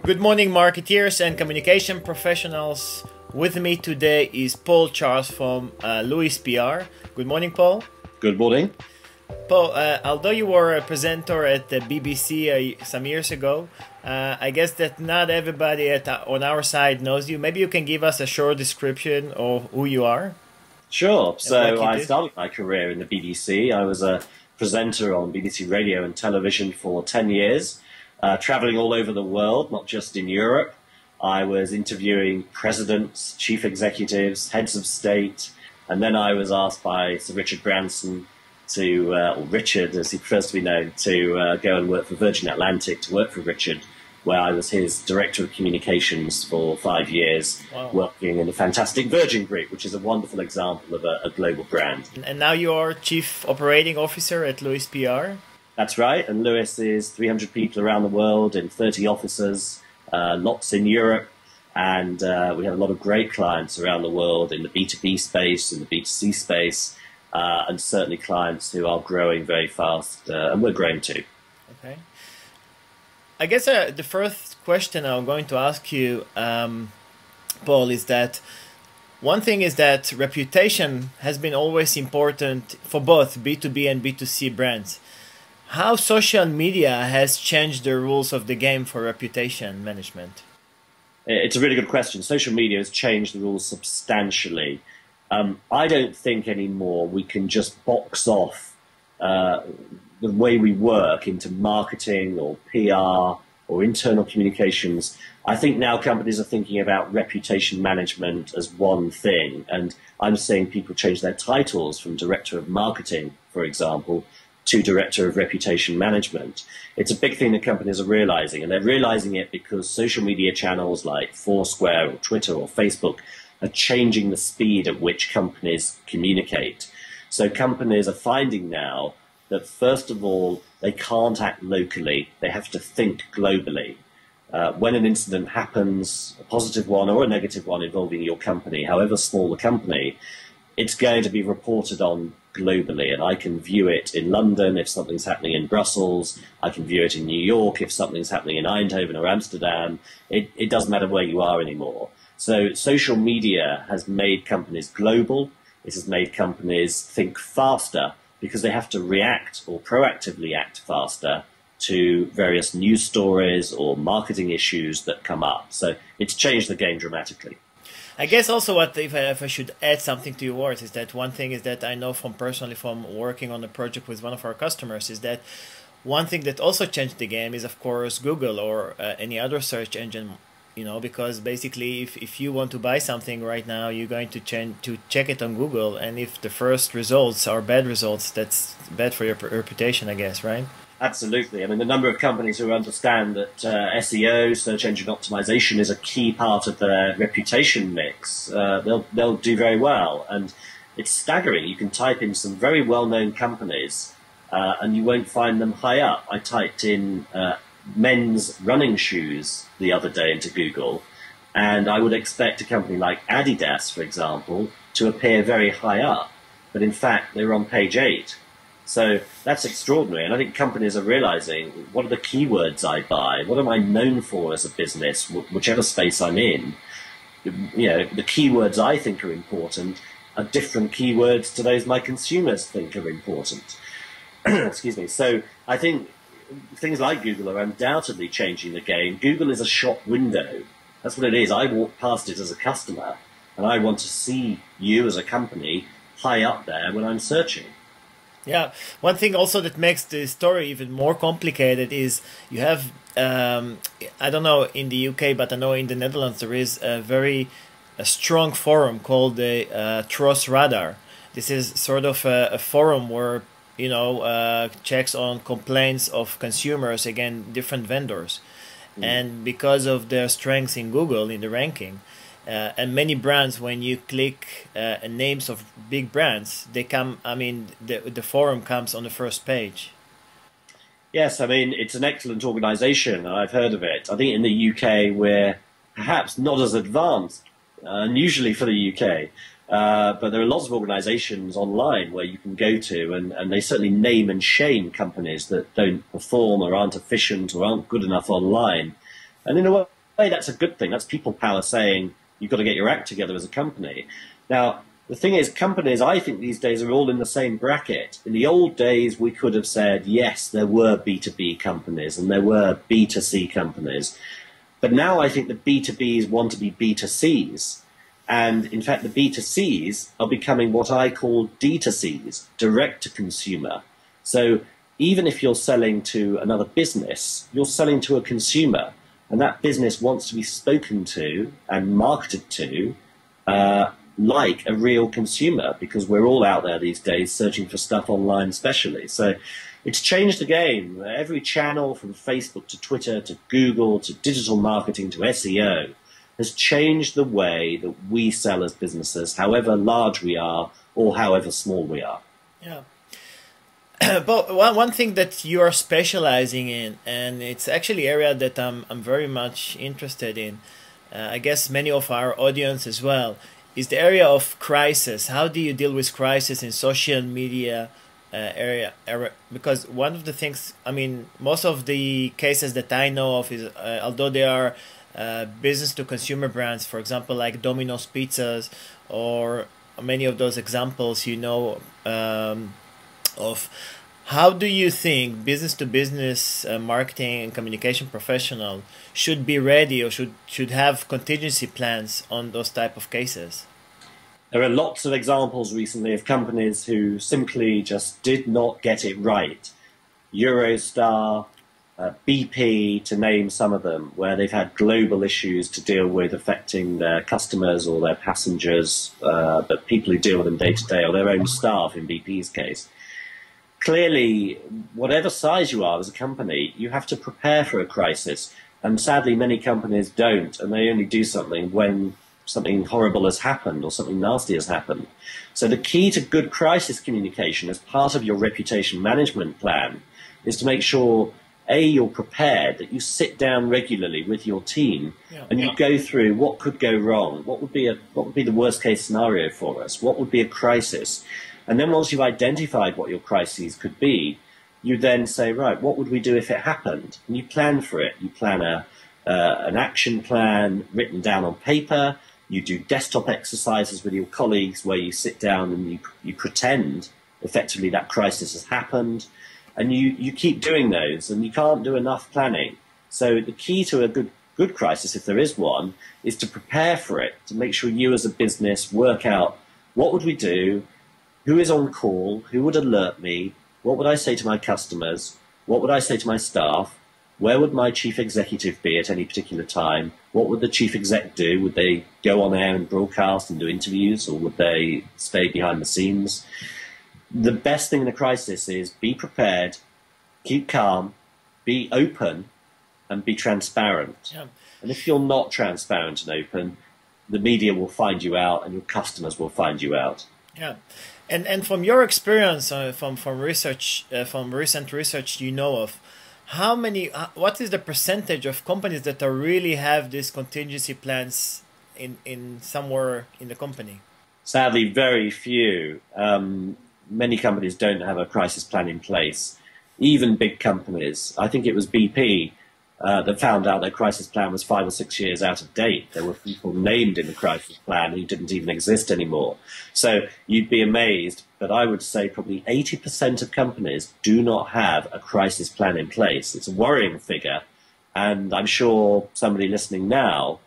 Good morning, marketeers and communication professionals. With me today is Paul Charles from LEWIS PR. Good morning, Paul. Good morning. Paul, although you were a presenter at the BBC some years ago, I guess that not everybody on our side knows you. Maybe you can give us a short description of who you are? Sure. So I started my career in the BBC. I was a presenter on BBC radio and television for 10 years. Traveling all over the world, not just in Europe. I was interviewing presidents, chief executives, heads of state, and then I was asked by Sir Richard Branson to, or Richard as he prefers to be known, to go and work for Virgin Atlantic, to work for Richard, where I was his director of communications for 5 years, working in the fantastic Virgin Group, which is a wonderful example of a global brand. And now you are Chief Operating Officer at LEWIS PR? That's right, and LEWIS is 300 people around the world in 30 offices, lots in Europe, and we have a lot of great clients around the world in the B2B space, in the B2C space, and certainly clients who are growing very fast, and we're growing too. Okay. I guess the first question I'm going to ask you, Paul, is that one thing is that reputation has been always important for both B2B and B2C brands. How social media has changed the rules of the game for reputation management? It's a really good question. Social media has changed the rules substantially. I don't think anymore we can just box off the way we work into marketing or PR or internal communications. I think now companies are thinking about reputation management as one thing. And I'm seeing people change their titles from director of marketing, for example, to director of reputation management. It's a big thing that companies are realizing, and they're realizing it because social media channels like Foursquare or Twitter or Facebook are changing the speed at which companies communicate. So companies are finding now that, first of all, they can't act locally. They have to think globally. When an incident happens, a positive one or a negative one involving your company, however small the company, it's going to be reported on globally, and I can view it in London if something's happening in Brussels. I can view it in New York if something's happening in Eindhoven or Amsterdam. It doesn't matter where you are anymore. So social media has made companies global. It has made companies think faster because they have to react or proactively act faster to various news stories or marketing issues that come up. So it's changed the game dramatically. I guess also what if I should add something to your words is that one thing is that I know from personally from working on a project with one of our customers is that one thing that also changed the game is of course Google or any other search engine, you know, because basically if you want to buy something right now, you're going to check it on Google, and if the first results are bad results, that's bad for your reputation, I guess, right? Absolutely. I mean, the number of companies who understand that SEO, search engine optimization, is a key part of their reputation mix, they'll do very well. And it's staggering. You can type in some very well-known companies and you won't find them high up. I typed in men's running shoes the other day into Google, and I would expect a company like Adidas, for example, to appear very high up. But in fact, they were on page 8. So that's extraordinary, and I think companies are realizing, what are the keywords I buy? What am I known for as a business, whichever space I'm in? You know, the keywords I think are important are different keywords to those my consumers think are important. Excuse me. So I think things like Google are undoubtedly changing the game. Google is a shop window. That's what it is. I walk past it as a customer, and I want to see you as a company high up there when I'm searching. Yeah, one thing also that makes the story even more complicated is you have, I don't know in the UK, but I know in the Netherlands there is a strong forum called the Trust Radar. This is sort of a forum where, you know, checks on complaints of consumers against different vendors. And because of their strengths in Google, in the ranking, and many brands, when you click names of big brands, they come, I mean, the forum comes on the first page. Yes, I mean, it's an excellent organization. I've heard of it. I think in the UK we're perhaps not as advanced, unusually for the UK, but there are lots of organizations online where you can go to, and they certainly name and shame companies that don't perform or aren't efficient or aren't good enough online. And in a way, that's a good thing. That's people power saying, you've got to get your act together as a company. Now, the thing is, companies, I think these days are all in the same bracket. In the old days, we could have said, yes, there were B2B companies and there were B2C companies. But now I think the B2Bs want to be B2Cs. And in fact, the B2Cs are becoming what I call D2Cs, direct to consumer. So even if you're selling to another business, you're selling to a consumer. And that business wants to be spoken to and marketed to like a real consumer, because we're all out there these days searching for stuff online especially. So it's changed the game. Every channel from Facebook to Twitter to Google to digital marketing to SEO has changed the way that we sell as businesses, however large we are or however small we are. Yeah. But one thing that you are specializing in, and it's actually an area that I'm very much interested in, I guess many of our audience as well, is the area of crisis. How do you deal with crisis in social media area? Because one of the things, I mean, most of the cases that I know of is, although they are business to consumer brands, for example, like Domino's Pizzas, or many of those examples, you know, of how do you think business to business marketing and communication professional should be ready or should have contingency plans on those type of cases? There are lots of examples recently of companies who simply just did not get it right. Eurostar, BP, to name some of them, where they've had global issues to deal with affecting their customers or their passengers, but people who deal with them day to day, or their own staff in BP's case. Clearly, whatever size you are as a company, you have to prepare for a crisis. And sadly, many companies don't, and they only do something when something horrible has happened or something nasty has happened. So the key to good crisis communication as part of your reputation management plan is to make sure, A, you're prepared, that you sit down regularly with your team and you go through what could go wrong, what would be the worst case scenario for us, what would be a crisis. And then once you've identified what your crises could be, you then say, right, what would we do if it happened? And you plan for it. You plan an action plan written down on paper. You do desktop exercises with your colleagues where you sit down and you pretend effectively that crisis has happened. And you keep doing those, and you can't do enough planning. So the key to a good crisis, if there is one, is to prepare for it, to make sure you as a business work out what would we do, who is on call, who would alert me, what would I say to my customers, what would I say to my staff, where would my chief executive be at any particular time, what would the chief exec do, would they go on air and broadcast and do interviews, or would they stay behind the scenes? The best thing in a crisis is be prepared, keep calm, be open, and be transparent. Yeah. And if you're not transparent and open, the media will find you out and your customers will find you out. Yeah. And from your experience, from research, from recent research you know of, what is the percentage of companies that are really have these contingency plans in somewhere in the company? Sadly, very few. Many companies don't have a crisis plan in place. Even big companies. I think it was BP that found out their crisis plan was 5 or 6 years out of date. There were people named in the crisis plan who didn't even exist anymore. So you'd be amazed, but I would say probably 80% of companies do not have a crisis plan in place. It's a worrying figure, and I'm sure somebody listening now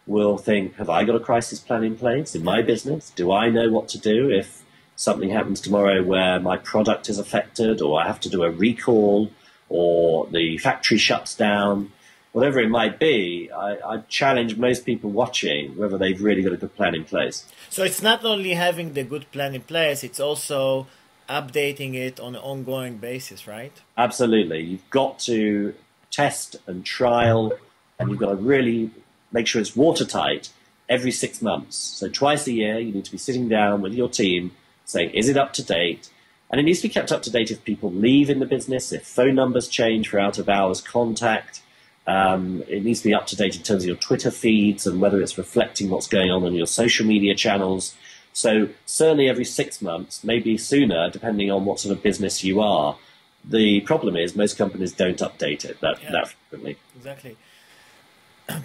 will think, have I got a crisis plan in place in my business? Do I know what to do if something happens tomorrow where my product is affected, or I have to do a recall, or the factory shuts down? Whatever it might be, I challenge most people watching whether they've really got a good plan in place. So it's not only having the good plan in place, it's also updating it on an ongoing basis, right? Absolutely. You've got to test and trial, and you've got to really make sure it's watertight every 6 months. So twice a year, you need to be sitting down with your team saying, is it up to date? And it needs to be kept up to date if people leave in the business, if phone numbers change for out-of-hours contact. It needs to be up to date in terms of your Twitter feeds and whether it's reflecting what's going on your social media channels. So certainly every 6 months, maybe sooner, depending on what sort of business you are. The problem is most companies don't update it that frequently. Exactly.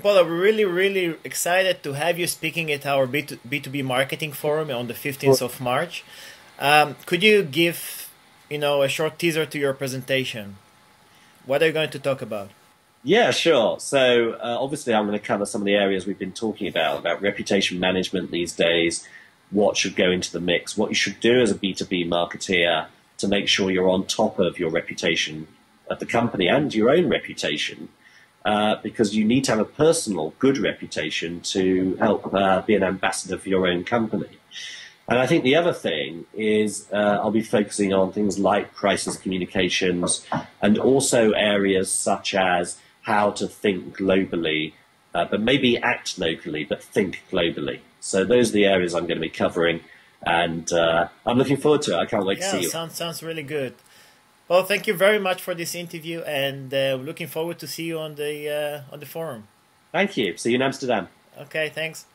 Paula, we're really excited to have you speaking at our B2B marketing forum on the 15th of March. Could you give, a short teaser to your presentation? What are you going to talk about? Yeah, sure. So obviously I'm going to cover some of the areas we've been talking about reputation management these days, what should go into the mix, what you should do as a B2B marketeer to make sure you're on top of your reputation of the company and your own reputation. Because you need to have a personal good reputation to help be an ambassador for your own company. And I think the other thing is I'll be focusing on things like crisis communications and also areas such as how to think globally, but maybe act locally, but think globally. So those are the areas I'm going to be covering, and I'm looking forward to it. I can't wait to see you. Sounds really good. Well, thank you very much for this interview, and looking forward to see you on the forum. Thank you. See you in Amsterdam. Okay, thanks.